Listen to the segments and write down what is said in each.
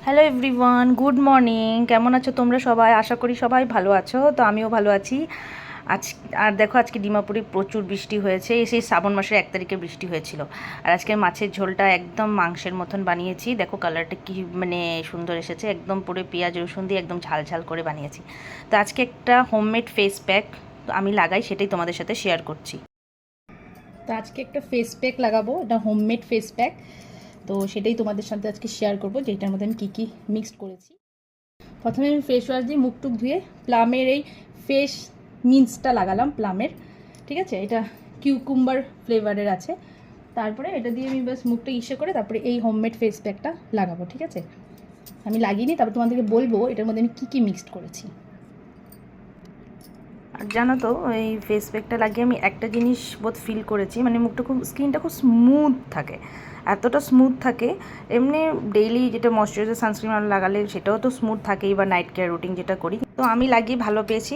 Hello everyone, good morning. কেমন আছো তোমরা সবাই? আশা করি সবাই ভালো আছো। তো আমিও ভালো আছি। আজ আর দেখো, আজকে ডিমাপুরে প্রচুর বৃষ্টি হয়েছে। সেই শ্রাবণ মাসের 1 তারিখে বৃষ্টি হয়েছিল। আর আজকে মাছের ঝোলটা একদম মাংসের মতন বানিয়েছি। দেখো কালারটা কি মানে সুন্দর এসেছে, একদম পুরো পেঁয়াজ রসুন দিয়ে একদম ঝাল ঝাল করে বানিয়েছি। তো আজকে একটা হোমমেড ফেস প্যাক আমি লাগাই, সেটাই তোমাদের সাথে শেয়ার করছি। তো আজকে একটা ফেস প্যাক লাগাবো, এটা হোমমেড ফেস প্যাক। তো সেটাই তোমাদের সাথে আজকে শেয়ার করবো, যেটার মধ্যে আমি কী মিক্সড করেছি। প্রথমে আমি ফেস ওয়াশ দিয়ে মুখটুক ধুয়ে প্লামের এই ফেস মিন্সটা লাগালাম, প্লামের। ঠিক আছে, এটা কিউকুম্বার ফ্লেভারের আছে। তারপরে এটা দিয়ে আমি বাস মুখটা করে তারপরে এই হোমমেড ফেস প্যাকটা লাগাবো। ঠিক আছে, আমি লাগিয়ে নিই, তারপর তোমাদেরকে বলবো এটার মধ্যে আমি কী মিক্সড করেছি। আর জানো তো, এই ফেস প্যাকটা লাগিয়ে আমি একটা জিনিস বোধ ফিল করেছি, মানে মুখটা খুব, স্কিনটা খুব স্মুথ থাকে, এতটা স্মুথ থাকে। এমনি ডেইলি যেটা ময়শ্চারাইজার সানস্ক্রিন লাগালে সেটাও তো স্মুথ থাকেই, বা নাইট কেয়ার রুটিন যেটা করি। তো আমি লাগিয়ে ভালো পেয়েছি,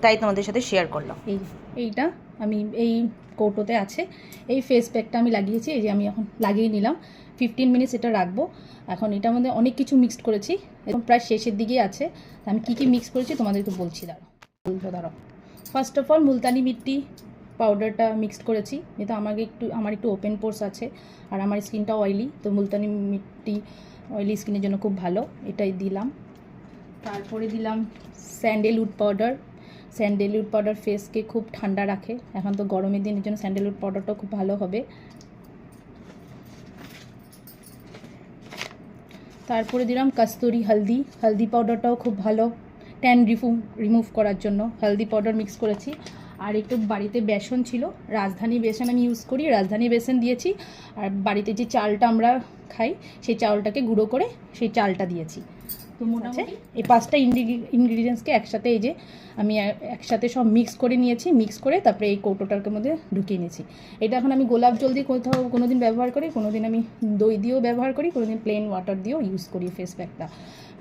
তাই তোমাদের সাথে শেয়ার করলাম। এইটা আমি এই কৌটোতে আছে, এই ফেস প্যাকটা আমি লাগিয়েছি। এই যে আমি এখন লাগিয়ে নিলাম, 15 মিনিটস এটা রাখবো। এখন এটার মধ্যে অনেক কিছু মিক্সড করেছি, এবং প্রায় শেষের দিকেই আছে। আমি কী মিক্স করেছি তোমাদেরকে বলছি, দাঁড়াও। ফার্স্ট অফ অল মুলতানি মিট্টি পাউডারটা মিক্সড করেছি, যেহেতু আমার একটু ওপেন পোর্স আছে আর আমার স্কিনটা অয়েলি, তো মুলতানি মিট্টি অয়েলি স্কিনের জন্য খুব ভালো, এটাই দিলাম। তারপরে দিলাম স্যান্ডেলউড পাউডার ফেসকে খুব ঠান্ডা রাখে, এখন তো গরমের দিনের জন্য স্যান্ডেলউড পাউডারটাও খুব ভালো হবে। তারপরে দিলাম কস্তুরি হলদি পাউডারটাও খুব ভালো, ট্যান রিমুভ করার জন্য হলদি পাউডার মিক্স করেছি। আর একটু বাড়িতে বেসন ছিল, রাজধানী বেসন আমি ইউজ করি, রাজধানী বেসন দিয়েছি। আর বাড়িতে যে চালটা আমরা খাই সেই চালটাকে গুঁড়ো করে সেই চালটা দিয়েছি। তো মোটামুটি এই 5টা ইনগ্রিডিয়েন্টসকে একসাথে, এই যে আমি একসাথে সব মিক্স করে নিয়েছি, মিক্স করে তারপরে এই কৌটোটার মধ্যে ঢুকিয়ে নিয়েছি। এটা এখন আমি গোলাপ জল দিয়ে কোনো দিন ব্যবহার করি, কোনো দিন আমি দই দিয়েও ব্যবহার করি, কোনো দিন প্লেন ওয়াটার দিয়েও ইউজ করি ফেস প্যাকটা।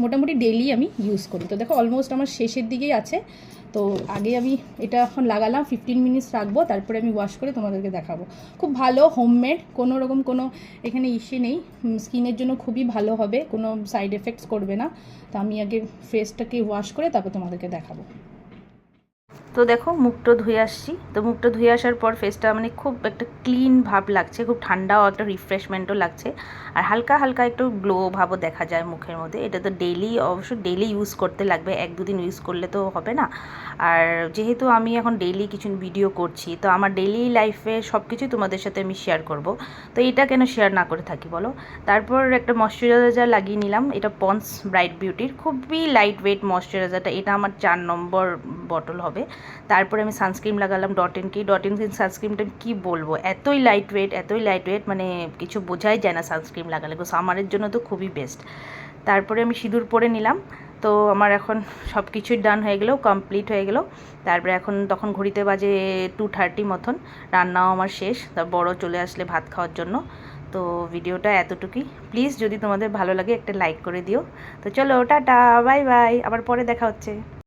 মোটামুটি ডেইলি আমি ইউজ করি। তো দেখো অলমোস্ট আমার শেষের দিকেই আছে। তো আগে আমি এটা এখন লাগালাম, 15 মিনিটস রাখবো, তারপরে আমি ওয়াশ করে তোমাদেরকে দেখাবো। খুব ভালো, হোমমেড, কোনো রকম কোনো এখানে ইস্যু নেই, স্কিনের জন্য খুবই ভালো হবে, কোনো সাইড এফেক্টস করবে না। তো আমি আগে ফেসটাকে ওয়াশ করে তারপর তোমাদেরকে দেখাবো। তো দেখো মুখটা ধুয়ে আসছি, তো মুখটা ধুয়ে আসার পর ফেসটা মানে খুব একটা ক্লিন ভাব লাগছে, খুব ঠান্ডাও একটা রিফ্রেশমেন্টও লাগছে, আর হালকা হালকা একটু গ্লো ভাবও দেখা যায় মুখের মধ্যে। এটা তো অবশ্যই ডেইলি ইউজ করতে লাগবে, 1-2 দিন ইউজ করলে তো হবে না। আর যেহেতু আমি এখন ডেইলি কিছু ভিডিও করছি, তো আমার ডেইলি লাইফে সব কিছুই তোমাদের সাথে আমি শেয়ার করব, তো এটা কেন শেয়ার না করে থাকি বলো। তারপর একটা ময়শ্চারাইজার লাগিয়ে নিলাম, এটা পন্স ব্রাইট বিউটির, খুবই লাইট ওয়েট ময়শ্চারাইজারটা, এটা আমার 4 নম্বর বটল হবে। তারপরে আমি সানস্ক্রিন লাগালাম ডট এন সানস্ক্রিনটা কি বলবো, এতই লাইট ওয়েট, মানে কিছু বোঝাই যায় না সানস্ক্রিন লাগালে, সামারের জন্য তো খুবই বেস্ট। তারপরে আমি সিঁদুর পরে নিলাম। তো আমার এখন সব কিছুই ডান হয়ে গেলেও, কমপ্লিট হয়ে গেল। তারপরে তখন ঘড়িতে বাজে 2:30 মতন, রান্নাও আমার শেষ, তার বড় চলে আসলে ভাত খাওয়ার জন্য। তো ভিডিওটা এতটুকুই, প্লিজ যদি তোমাদের ভালো লাগে একটা লাইক করে দিও। তো চলো টাটা, বাই বাই, আবার পরে দেখা হচ্ছে।